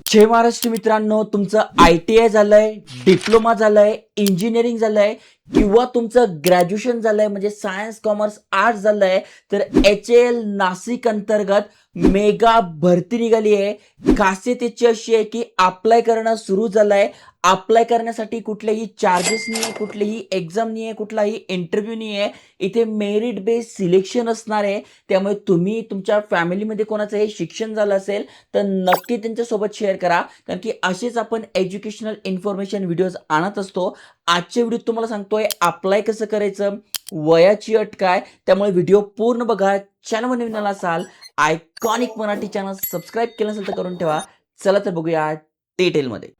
जय महाराष्ट्र मित्रांनो, तुमचं ITI झालंय, डिप्लोमा झालंय, इंजिनिअरिंग झालंय किंवा तुमचं ग्रॅज्युएशन झालंय म्हणजे सायन्स कॉमर्स आर्ट्स झालंय तर HAL नाशिक अंतर्गत मेगा भरती निघाली आहे. खासियत याची अशी आहे की अप्लाय करणं सुरू झालंय. अप्लाय करण्यासाठी कुठलेही चार्जेस नाही आहे, कुठलीही एक्झाम नाही आहे, कुठलाही इंटरव्ह्यू नाही आहे. इथे मेरिट बेस्ड सिलेक्शन असणार आहे. त्यामुळे तुम्ही तुमच्या फॅमिलीमध्ये कोणाचं हे शिक्षण झालं असेल तर नक्की त्यांच्यासोबत शेअर करा, कारण की असेच आपण एज्युकेशनल इन्फॉर्मेशन व्हिडिओज आणत असतो. आजच्या व्हिडिओत तुम्हाला सांगतोय अप्लाय कसं करायचं, वयाची अट काय. त्यामुळे व्हिडिओ पूर्ण बघा. चॅनलवर नवीन आला असाल, आयकॉनिक मराठी चॅनल सबस्क्राईब केलं असेल तर करून ठेवा. चला तर बघूया डिटेलमध्ये.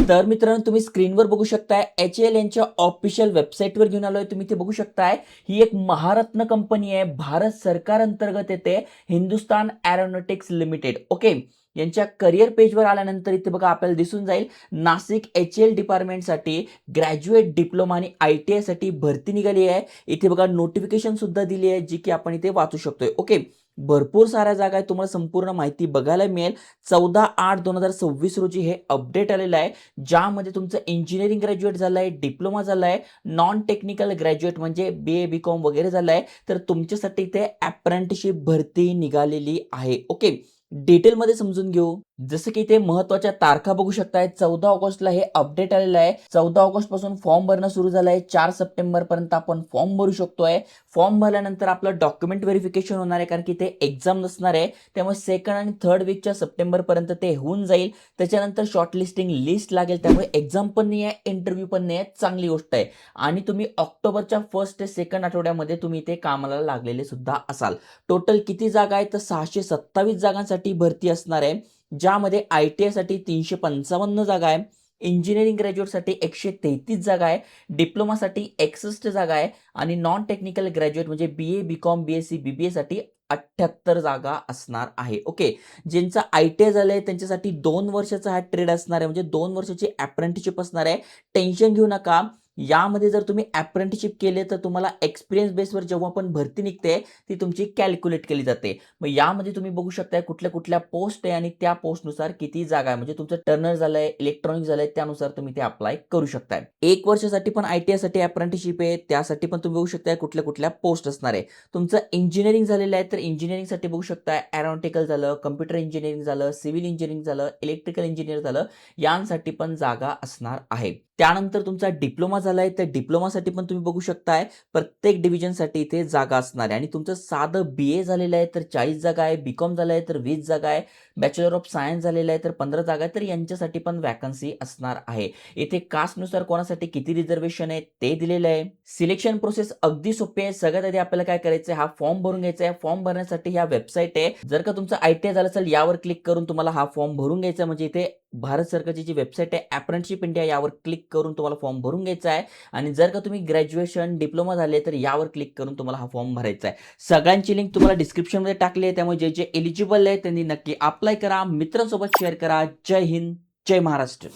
तर मित्रांनो, तुम्ही स्क्रीनवर बघू शकताय HAL यांच्या ऑफिशियल वेबसाईटवर घेऊन आलोय. तुम्ही ते बघू शकताय. ही एक महारत्न कंपनी आहे, भारत सरकार अंतर्गत येते, हिंदुस्तान एरोनॉटिक्स लिमिटेड. ओके, यांच्या करिअर पेजवर आल्यानंतर इथे बघा आपल्याला दिसून जाईल नाशिक HAL डिपार्टमेंटसाठी ग्रॅज्युएट डिप्लोमा आणि ITI साठी भरती निघाली आहे. इथे बघा नोटिफिकेशन सुद्धा दिली आहे, जी की आपण इथे वाचू शकतोय. ओके, भरपूर साऱ्या जागा आहेत, तुम्हाला संपूर्ण माहिती बघायला मिळेल. 14/8/2026 रोजी हे अपडेट आलेलं आहे, ज्यामध्ये तुमचं इंजिनिअरिंग ग्रॅज्युएट झालंय, डिप्लोमा झालाय, नॉन टेक्निकल ग्रॅज्युएट म्हणजे BA BCom वगैरे झालंय, तर तुमच्यासाठी इथे अप्रेंटिसशिप भरती निघालेली आहे. ओके, डिटेलमध्ये समजून घेऊ. जसं की इथे महत्वाच्या तारखा बघू शकताय. 14 ऑगस्टला हे अपडेट आलेलं आहे. 14 ऑगस्ट पासून फॉर्म भरणं सुरू झालंय. 4 सप्टेंबर पर्यंत आपण फॉर्म भरू शकतोय. फॉर्म भरल्यानंतर आपलं डॉक्युमेंट व्हेरिफिकेशन होणार आहे, कारण की ते एक्झाम नसणार आहे. त्यामुळे सेकंड आणि थर्ड वीकच्या सप्टेंबर पर्यंत ते होऊन जाईल. त्याच्यानंतर शॉर्टलिस्टिंग लिस्ट लागेल. त्यामुळे एक्झाम पण नाही आहे, इंटरव्ह्यू पण नाही आहे. चांगली गोष्ट आहे. आणि तुम्ही ऑक्टोबरच्या फर्स्ट ते सेकंड आठवड्यामध्ये तुम्ही ते कामाला लागलेले सुद्धा असाल. टोटल किती जागा आहेत तर 627 जागांसाठी भरती असणार आहे, ज्यामध्ये ITI साठी 355 जागा आहे, इंजिनिअरिंग ग्रॅज्युएटसाठी 133 जागा आहे, डिप्लोमासाठी 61 जागा आहे आणि नॉन टेक्निकल ग्रॅज्युएट म्हणजे BA BCom BSc BBA साठी 78 जागा असणार आहे. ओके, ज्यांचा ITI झालंय त्यांच्यासाठी 2 वर्षाचा हा ट्रेड असणार आहे, म्हणजे 2 वर्षाची अप्रेंटिसशिप असणार आहे. टेन्शन घेऊ नका. यामध्ये जर तुम्ही अप्रेंटिसशिप केले तर तुम्हाला एक्सपिरियन्स बेसवर जेव्हा पण भरती निघते ती तुमची कॅल्क्युलेट केली जाते. मग यामध्ये तुम्ही बघू शकता कुठल्या कुठल्या पोस्ट आहे आणि त्या पोस्टनुसार किती जागा आहे, म्हणजे तुमचं टर्नर झालंय, इलेक्ट्रॉनिक झालंय, त्यानुसार तुम्ही ते अप्लाय करू शकताय. 1 वर्षासाठी पण ITI साठी अप्रेंटिसशिप आहे, त्यासाठी पण तुम्ही बघू शकताय कुठल्या कुठल्या पोस्ट असणार आहे. तुमचं इंजिनिअरिंग झालेलं आहे तर इंजिनिअरिंगसाठी बघू शकताय एरोनॉटिकल झालं, कम्प्युटर इंजिनिअरिंग झालं, सिव्हिल इंजिनिअरिंग झालं, इलेक्ट्रिकल इंजिनिअर झालं, यांसाठी पण जागा असणार आहे. त्यानंतर तुमचा डिप्लोमा झालाय तर डिप्लोमासाठी पण तुम्ही बघू शकताय प्रत्येक डिव्हिजनसाठी इथे जागा असणार आहे. आणि तुमचं साधं BA झालेलं आहे तर 40 जागा आहे, BCom झालं आहे तर 20 जागा आहे, बॅचलर ऑफ सायन्स झालेलं आहे तर 15 जागा आहे, तर यांच्यासाठी पण वॅकन्सी असणार आहे. इथे कास्टनुसार कोणासाठी किती रिझर्वेशन आहे ते दिलेलं आहे. सिलेक्शन प्रोसेस अगदी सोपी आहे. सगळ्यात आधी आपल्याला काय करायचं आहे, हा फॉर्म भरून घ्यायचा आहे. फॉर्म भरण्यासाठी ह्या वेबसाईट आहे. जर का तुमचं ITI झालं असेल यावर क्लिक करून तुम्हाला हा फॉर्म भरून घ्यायचा, म्हणजे इथे भारत सरकारची जी वेबसाईट आहे अप्रेंटिसशिप इंडिया, यावर क्लिक करून तुम्हाला फॉर्म भरून घ्यायचा आहे. आणि जर का तुम्ही ग्रॅज्युएशन डिप्लोमा झाले तर यावर क्लिक करून तुम्हाला हा फॉर्म भरायचा आहे. सगळ्यांची लिंक तुम्हाला डिस्क्रिप्शनमध्ये टाकली आहे, त्यामुळे जे जे एलिजिबल आहे त्यांनी नक्की अप्लाय करा, मित्रांसोबत शेअर करा. जय हिंद, जय महाराष्ट्र.